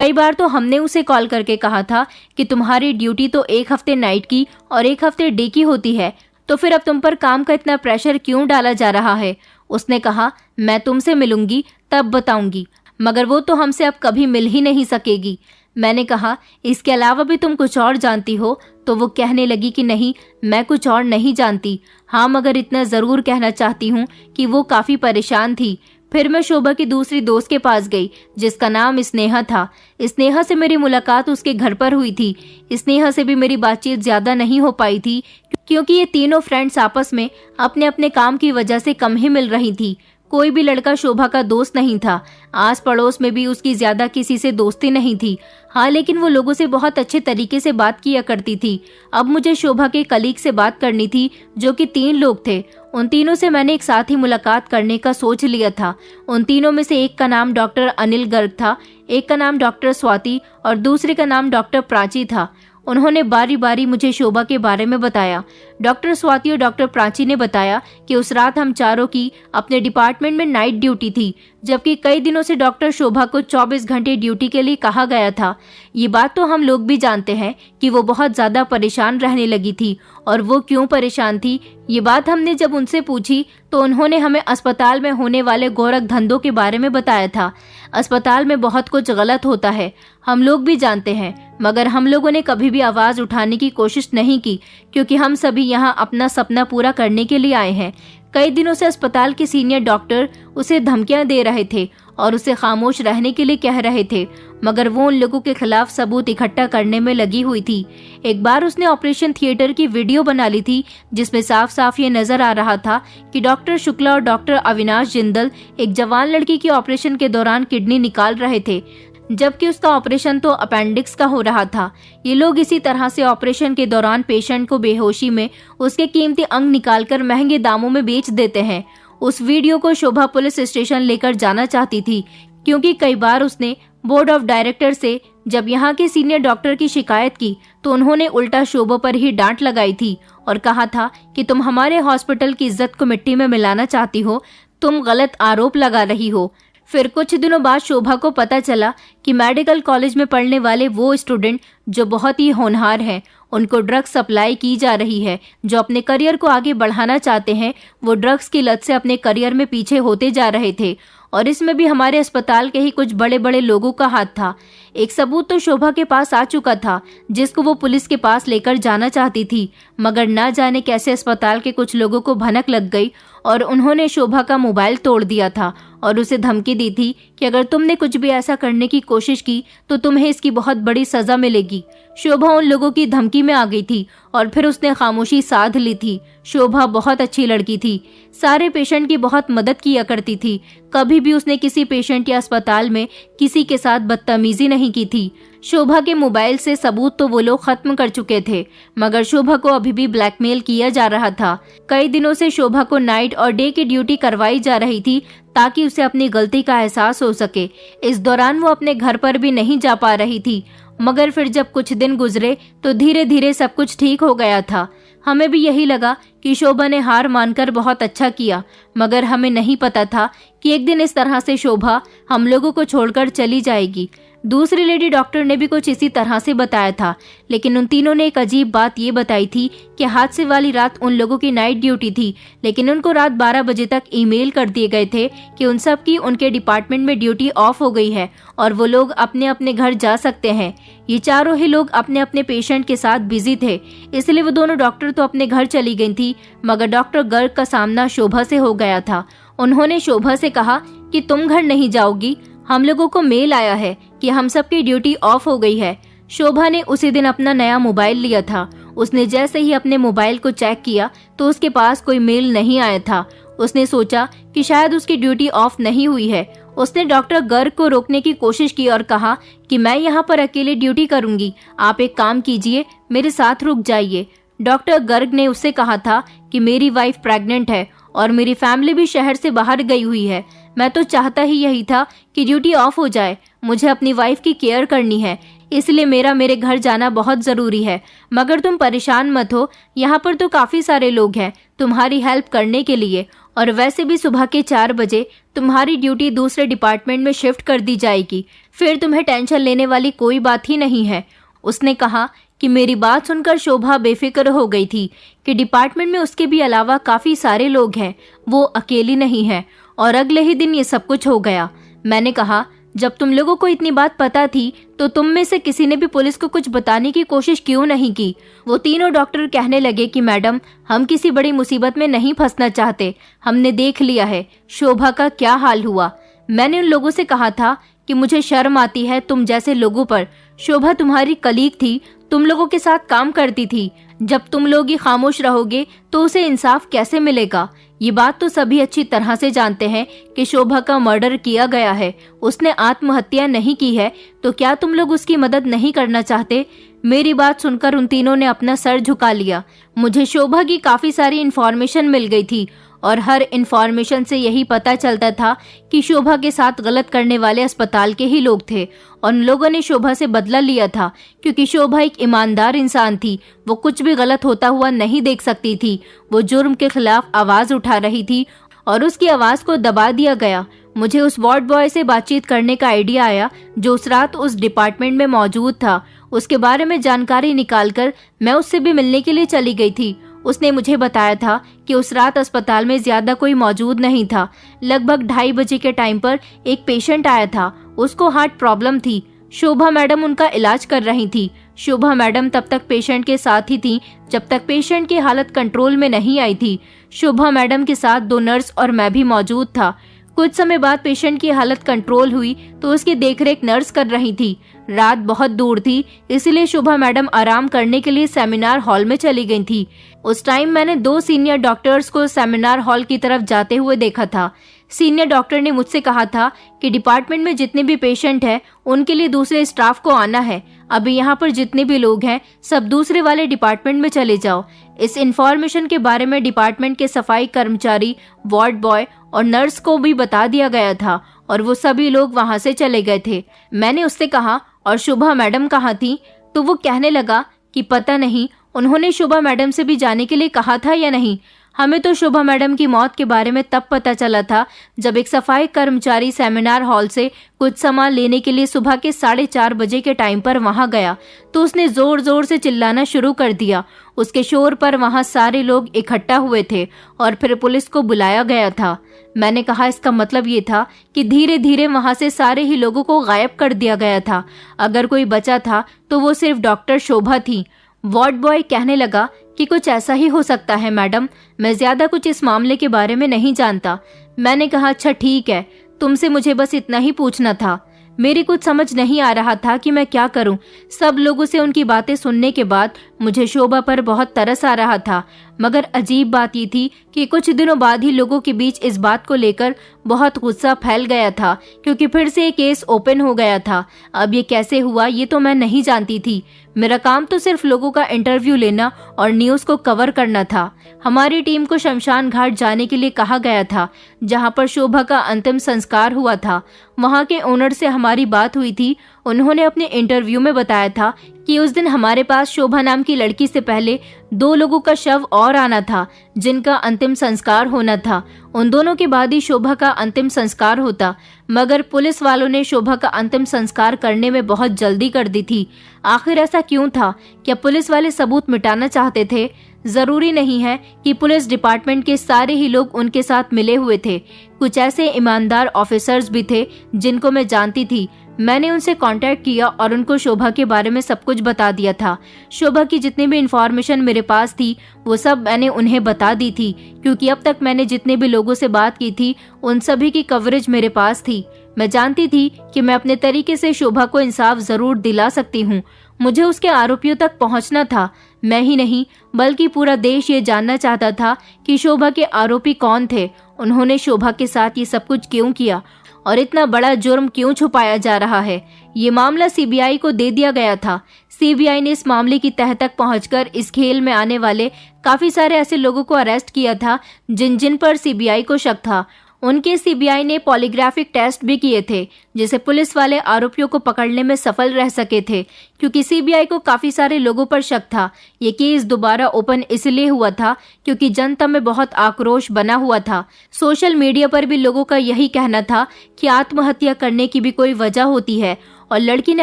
कई बार तो हमने उसे कॉल करके कहा था कि तुम्हारी ड्यूटी तो 1 हफ्ते नाइट की और 1 हफ्ते डे की होती है, तो फिर अब तुम पर काम का इतना प्रेशर क्यों डाला जा रहा है? उसने कहा, मैं तुमसे मिलूंगी तब बताऊंगी, मगर वो तो हमसे अब कभी मिल ही नहीं सकेगी। मैंने कहा, इसके अलावा भी तुम कुछ और जानती हो? तो वो कहने लगी कि नहीं, मैं कुछ और नहीं जानती। हाँ, मगर इतना ज़रूर कहना चाहती हूँ कि वो काफ़ी परेशान थी। फिर मैं शोभा की दूसरी दोस्त के पास गई जिसका नाम स्नेहा था। स्नेहा से मेरी मुलाकात उसके घर पर हुई थी। स्नेहा से भी मेरी बातचीत ज़्यादा नहीं हो पाई थी, क्योंकि ये तीनों फ्रेंड्स आपस में अपने अपने काम की वजह से कम ही मिल रही थी। कोई भी लड़का शोभा का दोस्त नहीं था। आस पड़ोस में भी उसकी ज्यादा किसी से दोस्ती नहीं थी। हाँ, लेकिन वो लोगों से बहुत अच्छे तरीके से बात किया करती थी। अब मुझे शोभा के कलीग से बात करनी थी, जो कि 3 लोग थे। उन तीनों से मैंने एक साथ ही मुलाकात करने का सोच लिया था। उन तीनों में से एक का नाम डॉक्टर अनिल गर्ग था, एक का नाम डॉक्टर स्वाति और दूसरे का नाम डॉक्टर प्राची था। उन्होंने बारी बारी मुझे शोभा के बारे में बताया। डॉक्टर स्वाति और डॉक्टर प्राची ने बताया कि उस रात हम चारों की अपने डिपार्टमेंट में नाइट ड्यूटी थी, जबकि कई दिनों से डॉक्टर शोभा को 24 घंटे ड्यूटी के लिए कहा गया था। ये बात तो हम लोग भी जानते हैं कि वो बहुत ज्यादा परेशान रहने लगी थी, और वो क्यों परेशान थी ये बात हमने जब उनसे पूछी तो उन्होंने हमें अस्पताल में होने वाले गोरख धंधों के बारे में बताया था। अस्पताल में बहुत कुछ गलत होता है, हम लोग भी जानते हैं, मगर हम लोगों ने कभी भी आवाज उठाने की कोशिश नहीं की, क्योंकि हम सभी यहाँ अपना सपना पूरा करने के लिए आए हैं। कई दिनों से अस्पताल के सीनियर डॉक्टर उसे धमकियां दे रहे थे और उसे खामोश रहने के लिए कह रहे थे, मगर वो उन लोगों के खिलाफ सबूत इकट्ठा करने में लगी हुई थी। एक बार उसने ऑपरेशन थिएटर की वीडियो बना ली थी, जिसमें साफ साफ ये नजर आ रहा था कि डॉक्टर शुक्ला और डॉक्टर अविनाश जिंदल एक जवान लड़की की ऑपरेशन के दौरान किडनी निकाल रहे थे, जबकि उसका ऑपरेशन तो अपेंडिक्स का हो रहा था। ये लोग इसी तरह से ऑपरेशन के दौरान पेशेंट को बेहोशी में उसके कीमती अंग निकालकर महंगे दामों में बेच देते हैं। उस वीडियो को शोभा पुलिस स्टेशन लेकर जाना चाहती थी, क्योंकि कई बार उसने बोर्ड ऑफ डायरेक्टर से जब यहाँ के सीनियर डॉक्टर की शिकायत की तो उन्होंने उल्टा शोभा पर ही डांट लगाई थी और कहा था कि तुम हमारे हॉस्पिटल की इज्जत को मिट्टी में मिलाना चाहती हो, तुम गलत आरोप लगा रही हो। फिर कुछ दिनों बाद शोभा को पता चला कि मेडिकल कॉलेज में पढ़ने वाले वो स्टूडेंट जो बहुत ही होनहार हैं, उनको ड्रग्स सप्लाई की जा रही है। जो अपने करियर को आगे बढ़ाना चाहते हैं, वो ड्रग्स की लत से अपने करियर में पीछे होते जा रहे थे, और इसमें भी हमारे अस्पताल के ही कुछ बड़े बड़े लोगों का हाथ था। एक सबूत तो शोभा के पास आ चुका था, जिसको वो पुलिस के पास लेकर जाना चाहती थी, मगर ना जाने कैसे अस्पताल के कुछ लोगों को भनक लग गई और उन्होंने शोभा का मोबाइल तोड़ दिया था और उसे धमकी दी थी कि अगर तुमने कुछ भी ऐसा करने की कोशिश की तो तुम्हें इसकी बहुत बड़ी सजा मिलेगी। शोभा उन लोगों की धमकी में आ गई थी और फिर उसने खामोशी साध ली थी। शोभा बहुत अच्छी लड़की थी, सारे पेशेंट की बहुत मदद किया करती थी। कभी भी उसने किसी पेशेंट या अस्पताल में किसी के साथ बदतमीजी नहीं की थी। शोभा के मोबाइल से सबूत तो वो लोग खत्म कर चुके थे, मगर शोभा को अभी भी ब्लैकमेल किया जा रहा था। कई दिनों से शोभा को नाइट और डे की ड्यूटी करवाई जा रही थी ताकि उसे अपनी गलती का एहसास हो सके। इस दौरान वो अपने घर पर भी नहीं जा पा रही थी, मगर फिर जब कुछ दिन गुजरे तो धीरे धीरे सब कुछ ठीक हो गया था। हमें भी यही लगा कि शोभा ने हार मानकर बहुत अच्छा किया, मगर हमें नहीं पता था कि एक दिन इस तरह से शोभा हम लोगों को छोड़कर चली जाएगी। दूसरी लेडी डॉक्टर ने भी कुछ इसी तरह से बताया था, लेकिन उन तीनों ने एक अजीब बात ये बताई थी कि हादसे वाली रात उन लोगों की नाइट ड्यूटी थी, लेकिन उनको रात 12 बजे तक ईमेल कर दिए गए थे कि उन सब की उनके डिपार्टमेंट में ड्यूटी ऑफ हो गई है और वो लोग अपने अपने घर जा सकते हैं। ये चारों ही लोग अपने अपने पेशेंट के साथ बिजी थे, इसलिए वो दोनों डॉक्टर तो अपने घर चली गई थी, मगर डॉक्टर गर्ग का सामना शोभा से हो गया था। उन्होंने शोभा से कहा कि तुम घर नहीं जाओगी, हम लोगों को मेल आया है कि हम सबकी ड्यूटी ऑफ हो गई है। शोभा ने उसी दिन अपना नया मोबाइल लिया था। उसने जैसे ही अपने मोबाइल को चेक किया तो उसके पास कोई मेल नहीं आया था। उसने सोचा कि शायद उसकी ड्यूटी ऑफ नहीं हुई है। उसने डॉक्टर गर्ग को रोकने की कोशिश की और कहा कि मैं यहाँ पर अकेले ड्यूटी करूंगी, आप एक काम कीजिए, मेरे साथ रुक जाइए। डॉक्टर गर्ग ने उससे कहा था कि मेरी वाइफ प्रेग्नेंट है और मेरी फैमिली भी शहर से बाहर गई हुई है। मैं तो चाहता ही यही था कि ड्यूटी ऑफ हो जाए, मुझे अपनी वाइफ की केयर करनी है, इसलिए मेरे घर जाना बहुत ज़रूरी है। मगर तुम परेशान मत हो, यहाँ पर तो काफ़ी सारे लोग हैं तुम्हारी हेल्प करने के लिए, और वैसे भी सुबह के 4 बजे तुम्हारी ड्यूटी दूसरे डिपार्टमेंट में शिफ्ट कर दी जाएगी, फिर तुम्हें टेंशन लेने वाली कोई बात ही नहीं है। उसने कहा कि मेरी बात सुनकर शोभा बेफिक्र हो गई थी कि डिपार्टमेंट में उसके भी अलावा काफ़ी सारे लोग हैं, वो अकेली नहीं है। और अगले ही दिन ये सब कुछ हो गया। मैंने कहा, जब तुम लोगों को इतनी बात पता थी तो तुम में से किसी ने भी पुलिस को कुछ बताने की कोशिश क्यों नहीं की? वो तीनों डॉक्टर कहने लगे कि मैडम, हम किसी बड़ी मुसीबत में नहीं फंसना चाहते, हमने देख लिया है शोभा का क्या हाल हुआ। मैंने उन लोगों से कहा था कि मुझे शर्म आती है तुम जैसे लोगों पर। शोभा तुम्हारी कलीग थी, तुम लोगों के साथ काम करती थी। जब तुम लोग ही खामोश रहोगे तो उसे इंसाफ कैसे मिलेगा? ये बात तो सभी अच्छी तरह से जानते हैं कि शोभा का मर्डर किया गया है, उसने आत्महत्या नहीं की है। तो क्या तुम लोग उसकी मदद नहीं करना चाहते? मेरी बात सुनकर उन तीनों ने अपना सर झुका लिया। मुझे शोभा की काफी सारी इन्फॉर्मेशन मिल गई थी और हर इन्फॉर्मेशन से यही पता चलता था कि शोभा के साथ गलत करने वाले अस्पताल के ही लोग थे और उन लोगों ने शोभा से बदला लिया था, क्योंकि शोभा एक ईमानदार इंसान थी। वो कुछ भी गलत होता हुआ नहीं देख सकती थी। वो जुर्म के खिलाफ आवाज उठा रही थी और उसकी आवाज को दबा दिया गया। मुझे उस वार्ड बॉय से बातचीत करने का आइडिया आया जो उस रात उस डिपार्टमेंट में मौजूद था। उसके बारे में जानकारी निकालकर मैं उससे भी मिलने के लिए चली गई थी। उसने मुझे बताया था कि उस रात अस्पताल में ज्यादा कोई मौजूद नहीं था। लगभग 2:30 बजे के टाइम पर एक पेशेंट आया था, उसको हार्ट प्रॉब्लम थी। शोभा मैडम उनका इलाज कर रही थी। शोभा मैडम तब तक पेशेंट के साथ ही थी जब तक पेशेंट की हालत कंट्रोल में नहीं आई थी। शोभा मैडम के साथ 2 नर्स और मैं भी मौजूद था। कुछ समय बाद पेशेंट की हालत कंट्रोल हुई तो उसकी देखरेख नर्स कर रही थी। रात बहुत दूर थी, इसलिए शोभा मैडम आराम करने के लिए सेमिनार हॉल में चली गई थी। उस टाइम मैंने 2 सीनियर डॉक्टर्स को सेमिनार हॉल की तरफ जाते हुए देखा था। सीनियर डॉक्टर ने मुझसे कहा था कि डिपार्टमेंट में जितने भी पेशेंट हैं उनके लिए दूसरे स्टाफ को आना है। अभी यहाँ पर जितने भी लोग हैं सब दूसरे वाले डिपार्टमेंट में चले जाओ। इस इंफॉर्मेशन के बारे में डिपार्टमेंट के सफाई कर्मचारी, वार्ड बॉय और नर्स को भी बता दिया गया था और वो सभी लोग वहां से चले गए थे। मैंने उससे कहा, और शोभा मैडम कहाँ थी? तो वो कहने लगा कि पता नहीं, उन्होंने शोभा मैडम से भी जाने के लिए कहा था या नहीं। हमें तो शोभा मैडम की मौत के बारे में तब पता चला था जब एक सफाई कर्मचारी सेमिनार हॉल से कुछ सामान लेने के लिए सुबह के 4:30 बजे के टाइम पर वहां गया तो उसने जोर जोर से चिल्लाना शुरू कर दिया। उसके शोर पर वहां सारे लोग इकट्ठा हुए थे और फिर पुलिस को बुलाया गया था। मैंने कहा इसका मतलब ये था कि धीरे धीरे वहां से सारे ही लोगों को गायब कर दिया गया था। अगर कोई बचा था तो वो सिर्फ डॉक्टर शोभा थी। वार्ड बॉय कहने लगा कि कुछ ऐसा ही हो सकता है मैडम, मैं ज्यादा कुछ इस मामले के बारे में नहीं जानता। मैंने कहा अच्छा ठीक है, तुमसे मुझे बस इतना ही पूछना था। मेरी कुछ समझ नहीं आ रहा था कि मैं क्या करूं। सब लोगों से उनकी बातें सुनने के बाद मुझे शोभा पर बहुत तरस आ रहा था, मगर अजीब बात ये थी कि कुछ दिनों बाद ही लोगों के बीच इस बात को लेकर बहुत गुस्सा फैल गया था, क्योंकि फिर से एक केस ओपन हो गया था। अब ये कैसे हुआ ये तो मैं नहीं जानती थी। मेरा काम तो सिर्फ लोगों का इंटरव्यू लेना और न्यूज़ को कवर करना था। हमारी टीम को शमशान घाट जाने के लिए कहा गया था जहां पर शोभा का अंतिम संस्कार हुआ था। वहां के ओनर से हमारी बात हुई थी। उन्होंने अपने इंटरव्यू में बताया था कि उस दिन हमारे पास शोभा नाम की लड़की से पहले 2 लोगों का शव और आना था जिनका अंतिम संस्कार होना था। उन दोनों के बाद ही शोभा का अंतिम संस्कार होता, मगर पुलिस वालों ने शोभा का अंतिम संस्कार करने में बहुत जल्दी कर दी थी। आखिर ऐसा क्यों था? क्या पुलिस वाले सबूत मिटाना चाहते थे? जरूरी नहीं है कि पुलिस डिपार्टमेंट के सारे ही लोग उनके साथ मिले हुए थे। कुछ ऐसे ईमानदार ऑफिसर्स भी थे जिनको मैं जानती थी। मैंने उनसे कांटेक्ट किया और उनको शोभा के बारे में सब कुछ बता दिया था। शोभा की जितनी भी इंफॉर्मेशन मेरे पास थी वो सब मैंने उन्हें बता दी थी, क्योंकि अब तक मैंने जितने भी लोगों से बात की थी उन सभी की कवरेज मेरे पास थी। मैं जानती थी कि मैं अपने तरीके से शोभा को इंसाफ जरूर दिला सकती हूँ। मुझे उसके आरोपियों तक पहुँचना था। मैं ही नहीं बल्कि पूरा देश ये जानना चाहता था कि शोभा के आरोपी कौन थे, उन्होंने शोभा के साथ ये सब कुछ क्यों किया और इतना बड़ा जुर्म क्यों छुपाया जा रहा है। ये मामला सीबीआई को दे दिया गया था। सीबीआई ने इस मामले की तह तक पहुंचकर इस खेल में आने वाले काफी सारे ऐसे लोगों को अरेस्ट किया था जिन पर सीबीआई को शक था। उनके सीबीआई ने पॉलीग्राफिक टेस्ट भी किए थे जिसे पुलिस वाले आरोपियों को पकड़ने में सफल रह सके थे, क्योंकि सीबीआई को काफी सारे लोगों पर शक था। ये केस दोबारा ओपन इसलिए हुआ था क्योंकि जनता में बहुत आक्रोश बना हुआ था। सोशल मीडिया पर भी लोगों का यही कहना था कि आत्महत्या करने की भी कोई वजह होती है और लड़की ने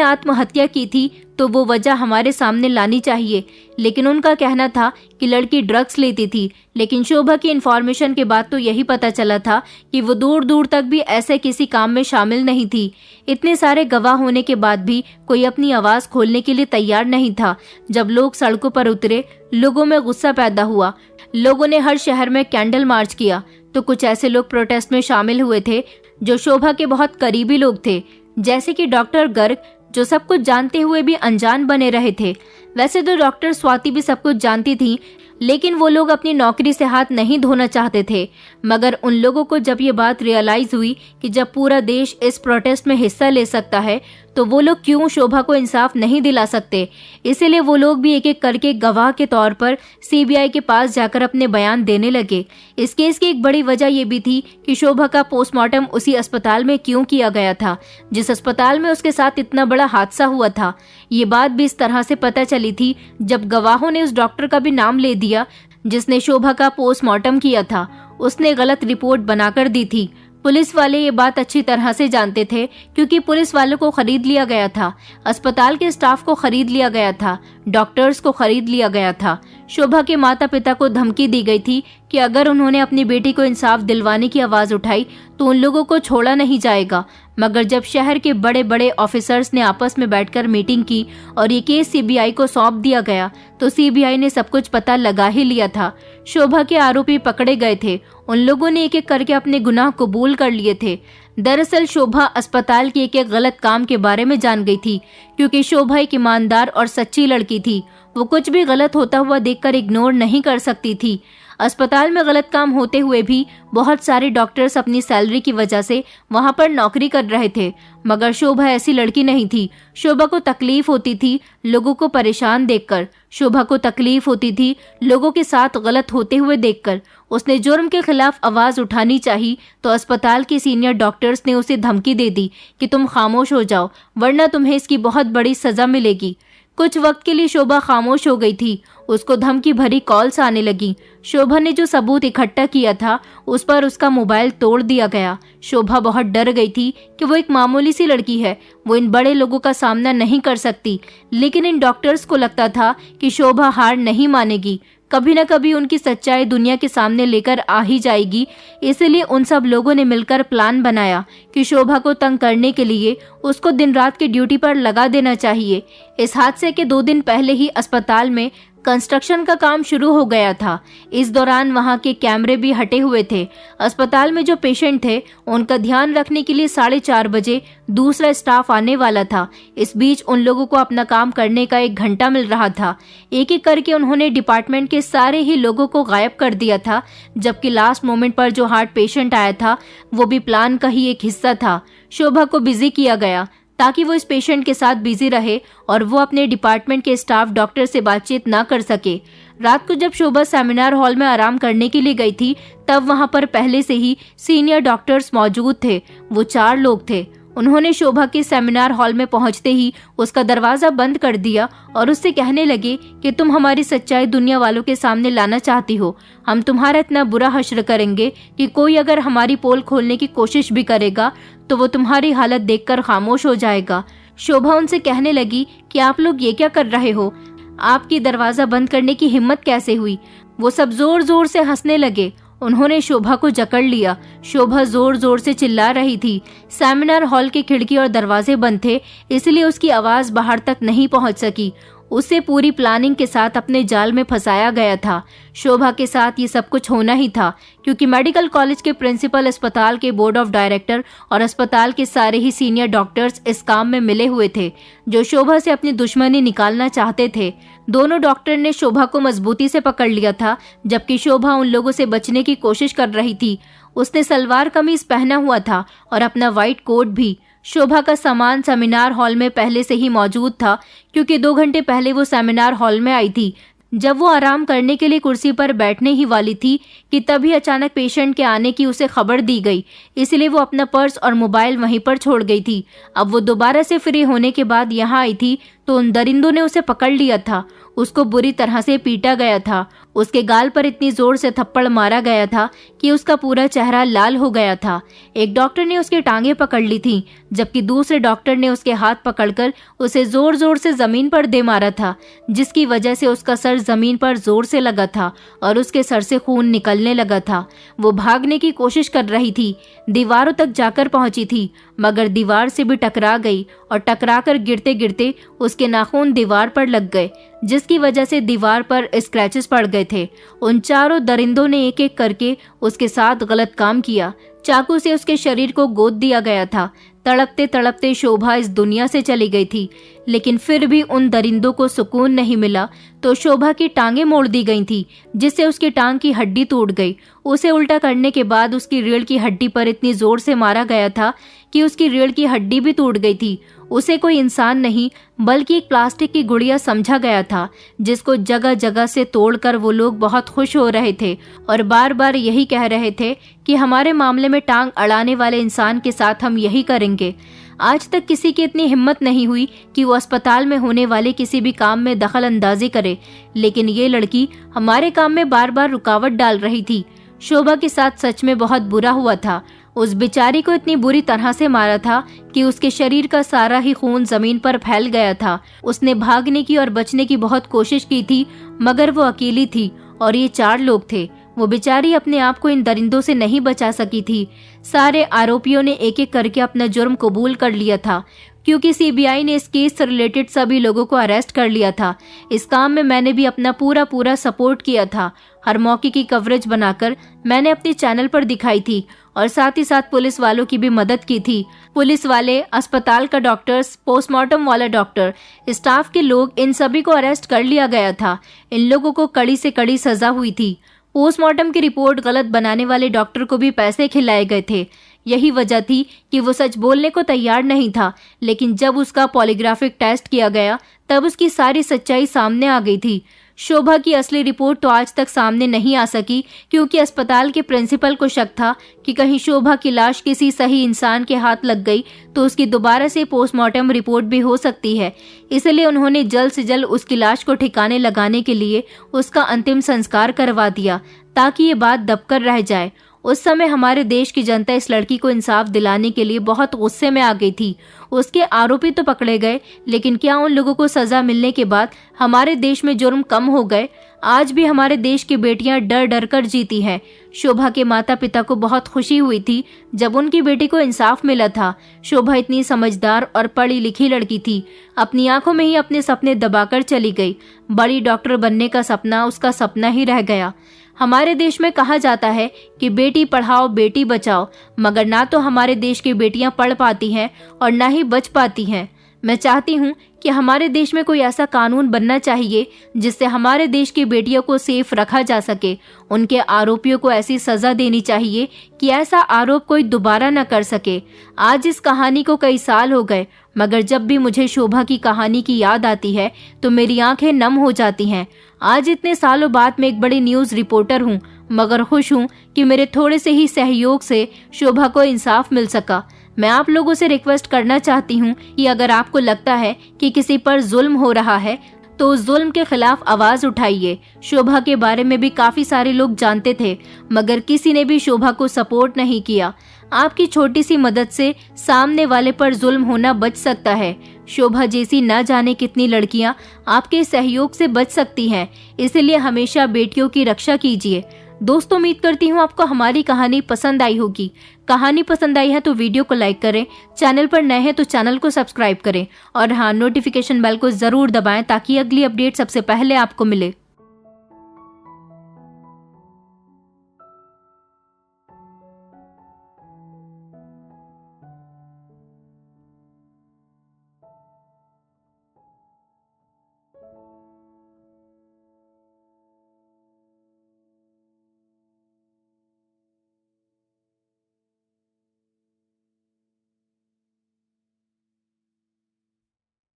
आत्महत्या की थी तो वो वजह हमारे सामने लानी चाहिए। लेकिन उनका कहना था कि लड़की ड्रग्स लेती थी, लेकिन शोभा की इन्फॉर्मेशन के बाद तो यही पता चला था कि वो दूर दूर तक भी ऐसे किसी काम में शामिल नहीं थी। इतने सारे गवाह होने के बाद भी कोई अपनी आवाज खोलने के लिए तैयार नहीं था। जब लोग सड़कों पर उतरे, लोगों में गुस्सा पैदा हुआ। लोगों ने हर शहर में कैंडल मार्च किया, तो कुछ ऐसे लोग प्रोटेस्ट में शामिल हुए थे जो शोभा के बहुत करीबी लोग थे। जैसे कि डॉक्टर गर्ग, जो सब कुछ जानते हुए भी अनजान बने रहे थे। वैसे तो डॉक्टर स्वाति भी सब कुछ जानती थी, लेकिन वो लोग अपनी नौकरी से हाथ नहीं धोना चाहते थे। मगर उन लोगों को जब ये बात रियलाइज हुई कि जब पूरा देश इस प्रोटेस्ट में हिस्सा ले सकता है, तो वो लोग क्यों शोभा को इंसाफ नहीं दिला सकते। इसीलिए वो लोग भी एक एक करके गवाह के तौर पर सीबीआई के पास जाकर अपने बयान देने लगे। इस केस की एक बड़ी वजह ये भी थी कि शोभा का पोस्टमार्टम उसी अस्पताल में क्यों किया गया था जिस अस्पताल में उसके साथ इतना बड़ा हादसा हुआ था। ये बात भी इस तरह से पता चली थी जब गवाहों ने उस डॉक्टर का भी नाम ले दिया जिसने शोभा का पोस्टमार्टम किया था। उसने गलत रिपोर्ट बनाकर दी थी। पुलिस वाले ये बात अच्छी तरह से जानते थे, क्योंकि पुलिस वालों को खरीद लिया गया था, अस्पताल के स्टाफ को खरीद लिया गया था, डॉक्टर्स को खरीद लिया गया था। शोभा के माता पिता को धमकी दी गई थी कि अगर उन्होंने अपनी बेटी को इंसाफ दिलवाने की आवाज उठाई तो उन लोगों को छोड़ा नहीं जाएगा। मगर जब शहर के बड़े बड़े ऑफिसर्स ने आपस में बैठकर मीटिंग की और ये केस सीबीआई को सौंप दिया गया, तो सीबीआई ने सब कुछ पता लगा ही लिया था। शोभा के आरोपी पकड़े गए थे। उन लोगों ने एक एक करके अपने गुनाह कबूल कर लिए थे। दरअसल शोभा अस्पताल के एक एक गलत काम के बारे में जान गई थी, क्योंकि शोभा एक ईमानदार और सच्ची लड़की थी। वो कुछ भी गलत होता हुआ देखकर इग्नोर नहीं कर सकती थी। अस्पताल में गलत काम होते हुए भी बहुत सारे डॉक्टर्स अपनी सैलरी की वजह से वहां पर नौकरी कर रहे थे, मगर शोभा ऐसी लड़की नहीं थी। शोभा को तकलीफ होती थी लोगों को परेशान देखकर। शोभा को तकलीफ होती थी लोगों के साथ गलत होते हुए देखकर। उसने जुर्म के खिलाफ आवाज उठानी चाहिए, तो अस्पताल के सीनियर डॉक्टर्स ने उसे धमकी दे दी कि तुम खामोश हो जाओ, वरना तुम्हें इसकी बहुत बड़ी सजा मिलेगी। कुछ वक्त के लिए शोभा खामोश हो गई थी। उसको धमकी भरी कॉल्स आने लगी। शोभा ने जो सबूत इकट्ठा किया था उस पर उसका मोबाइल तोड़ दिया गया। शोभा बहुत डर गई थी कि वो एक मामूली सी लड़की है, वो इन बड़े लोगों का सामना नहीं कर सकती। लेकिन इन डॉक्टर्स को लगता था कि शोभा हार नहीं मानेगी, कभी न कभी उनकी सच्चाई दुनिया के सामने लेकर आ ही जाएगी। इसलिए उन सब लोगों ने मिलकर प्लान बनाया कि शोभा को तंग करने के लिए उसको दिन रात की ड्यूटी पर लगा देना चाहिए। इस हादसे के 2 दिन पहले ही अस्पताल में कंस्ट्रक्शन का काम शुरू हो गया था। इस दौरान वहां के कैमरे भी हटे हुए थे। अस्पताल में जो पेशेंट थे उनका ध्यान रखने के लिए 4:30 बजे दूसरा स्टाफ आने वाला था। इस बीच उन लोगों को अपना काम करने का 1 घंटा मिल रहा था। एक एक करके उन्होंने डिपार्टमेंट के सारे ही लोगों को गायब कर दिया था, जबकि लास्ट मोमेंट पर जो हार्ट पेशेंट आया था वो भी प्लान का ही एक हिस्सा था। शोभा को बिजी किया गया ताकि वो इस पेशेंट के साथ बिजी रहे और वो अपने डिपार्टमेंट के स्टाफ डॉक्टर से बातचीत ना कर सके। रात को जब शोभा सेमिनार हॉल में आराम करने के लिए गई थी, तब वहां पर पहले से ही सीनियर डॉक्टर्स मौजूद थे। वो 4 लोग थे। उन्होंने शोभा के सेमिनार हॉल में पहुंचते ही उसका दरवाजा बंद कर दिया और उससे कहने लगे कि तुम हमारी सच्चाई दुनिया वालों के सामने लाना चाहती हो। हम तुम्हारा इतना बुरा हश्र करेंगे कि कोई अगर हमारी पोल खोलने की कोशिश भी करेगा तो वो तुम्हारी हालत देखकर खामोश हो जाएगा। शोभा उनसे कहने लगी कि आप लोग ये क्या कर रहे हो? आपकी दरवाजा बंद करने की हिम्मत कैसे हुई? वो सब जोर जोर से हंसने लगे। उन्होंने शोभा को जकड़ लिया। शोभा जोर जोर से चिल्ला रही थी। सेमिनार हॉल की खिड़की और दरवाजे बंद थे, इसलिए उसकी आवाज बाहर तक नहीं पहुंच सकी। उसे पूरी प्लानिंग के साथ अपने जाल में फंसाया गया था। शोभा के साथ ये सब कुछ होना ही था, क्योंकि मेडिकल कॉलेज के प्रिंसिपल, अस्पताल के बोर्ड ऑफ डायरेक्टर और अस्पताल के सारे ही सीनियर डॉक्टर्स इस काम में मिले हुए थे, जो शोभा से अपनी दुश्मनी निकालना चाहते थे। दोनों डॉक्टर ने शोभा को मजबूती से पकड़ लिया था, जबकि शोभा उन लोगों से बचने की कोशिश कर रही थी। उसने सलवार कमीज पहना हुआ था और अपना व्हाइट कोट भी। शोभा का सामान सेमिनार हॉल में पहले से ही मौजूद था, क्योंकि 2 घंटे पहले वो सेमिनार हॉल में आई थी। जब वो आराम करने के लिए कुर्सी पर बैठने ही वाली थी कि तभी अचानक पेशेंट के आने की उसे खबर दी गई, इसलिए वो अपना पर्स और मोबाइल वहीं पर छोड़ गई थी। अब वो दोबारा से फ्री होने के बाद यहाँ आई थी तो उन दरिंदों ने उसे पकड़ लिया था। उसको बुरी तरह से पीटा गया था। उसके गाल पर इतनी जोर से थप्पड़ मारा गया था कि उसका पूरा चेहरा लाल हो गया था। एक डॉक्टर ने उसकी टांगें पकड़ ली थी, जबकि दूसरे डॉक्टर ने उसके हाथ पकड़कर उसे जोर जोर से जमीन पर दे मारा था, जिसकी वजह से उसका सर जमीन पर जोर से लगा था और उसके सर से खून निकलने लगा था। वो भागने की कोशिश कर रही थी, दीवारों तक जाकर पहुंची थी, मगर दीवार से भी टकरा गई और टकराकर गिरते गिरते उसके नाखून दीवार पर लग गए, जिसकी वजह से दीवार पर स्क्रैचेस पड़ गए थे। उन चारों दरिंदों ने एक एक करके उसके साथ गलत काम किया। चाकू से उसके शरीर को गोद दिया गया था। तड़पते तड़पते शोभा इस दुनिया से चली गई थी, लेकिन फिर भी उन दरिंदों को सुकून नहीं मिला तो शोभा की टांगें मोड़ दी गई थी, जिससे उसकी टांग की हड्डी टूट गई। उसे उल्टा करने के बाद उसकी रीढ़ की हड्डी पर इतनी जोर से मारा गया था कि उसकी रीढ़ की हड्डी भी टूट गई थी। उसे कोई इंसान नहीं बल्कि एक प्लास्टिक की गुड़िया समझा गया था, जिसको जगह जगह से तोड़कर वो लोग बहुत खुश हो रहे थे और बार बार यही कह रहे थे कि हमारे मामले में टांग अड़ाने वाले इंसान के साथ हम यही करेंगे। आज तक किसी की इतनी हिम्मत नहीं हुई कि वो अस्पताल में होने वाले किसी भी काम में दखल अंदाजी करे, लेकिन ये लड़की हमारे काम में बार बार रुकावट डाल रही थी। शोभा के साथ सच में बहुत बुरा हुआ था। उस बेचारी को इतनी बुरी तरह से मारा था कि उसके शरीर का सारा ही खून जमीन पर फैल गया था। उसने भागने की और बचने की बहुत कोशिश की थी, मगर वो अकेली थी और ये 4 लोग थे। वो बेचारी अपने आप को इन दरिंदों से नहीं बचा सकी थी। सारे आरोपियों ने एक एक करके अपना जुर्म कबूल कर लिया था, क्योंकि सीबीआई ने इस केस से रिलेटेड सभी लोगों को अरेस्ट कर लिया था। इस काम में मैंने भी अपना पूरा सपोर्ट किया था। हर मौके की कवरेज बनाकर मैंने अपने चैनल पर दिखाई थी और साथ ही साथ पुलिस वालों की भी मदद की थी। पुलिस वाले, अस्पताल का डॉक्टर्स, पोस्टमार्टम वाला डॉक्टर, स्टाफ के लोग, इन सभी को अरेस्ट कर लिया गया था। इन लोगों को कड़ी से कड़ी सजा हुई थी। पोस्टमार्टम की रिपोर्ट गलत बनाने वाले डॉक्टर को भी पैसे खिलाए गए थे। यही वजह थी कि वो सच बोलने को तैयार नहीं था, लेकिन जब उसका पॉलीग्राफिक टेस्ट किया गया तब उसकी सारी सच्चाई सामने आ गई थी। शोभा की असली रिपोर्ट तो आज तक सामने नहीं आ सकी, क्योंकि अस्पताल के प्रिंसिपल को शक था कि कहीं शोभा की लाश किसी सही इंसान के हाथ लग गई तो उसकी दोबारा से पोस्टमार्टम रिपोर्ट भी हो सकती है। इसलिए उन्होंने जल्द से जल्द उसकी लाश को ठिकाने लगाने के लिए उसका अंतिम संस्कार करवा दिया, ताकि ये बात दबकर रह जाए। उस समय हमारे देश की जनता इस लड़की को इंसाफ दिलाने के लिए बहुत गुस्से में आ गई थी। उसके आरोपी तो पकड़े गए, लेकिन क्या उन लोगों को सजा मिलने के बाद हमारे देश में जुर्म कम हो गए? आज भी हमारे देश की बेटियां डर डर कर जीती हैं। शोभा के माता पिता को बहुत खुशी हुई थी जब उनकी बेटी को इंसाफ मिला था। शोभा इतनी समझदार और पढ़ी लिखी लड़की थी। अपनी आंखों में ही अपने सपने दबाकर चली गई। बड़ी डॉक्टर बनने का सपना उसका सपना ही रह गया। हमारे देश में कहा जाता है कि बेटी पढ़ाओ बेटी बचाओ, मगर ना तो हमारे देश की बेटियां पढ़ पाती हैं और ना ही बच पाती हैं। मैं चाहती हूँ कि हमारे देश में कोई ऐसा कानून बनना चाहिए जिससे हमारे देश की बेटियों को सेफ रखा जा सके। उनके आरोपियों को ऐसी सजा देनी चाहिए कि ऐसा आरोप कोई दोबारा न कर सके। आज इस कहानी को कई साल हो गए, मगर जब भी मुझे शोभा की कहानी की याद आती है तो मेरी आंखें नम हो जाती हैं। आज इतने सालों बाद मैं एक बड़ी न्यूज़ रिपोर्टर हूँ, मगर खुश हूँ कि मेरे थोड़े से ही सहयोग से शोभा को इंसाफ मिल सका। मैं आप लोगों से रिक्वेस्ट करना चाहती हूँ कि अगर आपको लगता है कि किसी पर जुल्म हो रहा है तो उस जुल्म के खिलाफ आवाज उठाइए। शोभा के बारे में भी काफी सारे लोग जानते थे, मगर किसी ने भी शोभा को सपोर्ट नहीं किया। आपकी छोटी सी मदद से सामने वाले पर जुल्म होना बच सकता है। शोभा जैसी न जाने कितनी लड़कियां आपके सहयोग से बच सकती हैं, इसलिए हमेशा बेटियों की रक्षा कीजिए। दोस्तों, उम्मीद करती हूँ आपको हमारी कहानी पसंद आई होगी। कहानी पसंद आई है तो वीडियो को लाइक करें, चैनल पर नए हैं तो चैनल को सब्सक्राइब करें और हाँ, नोटिफिकेशन बेल को जरूर दबाएं ताकि अगली अपडेट सबसे पहले आपको मिले।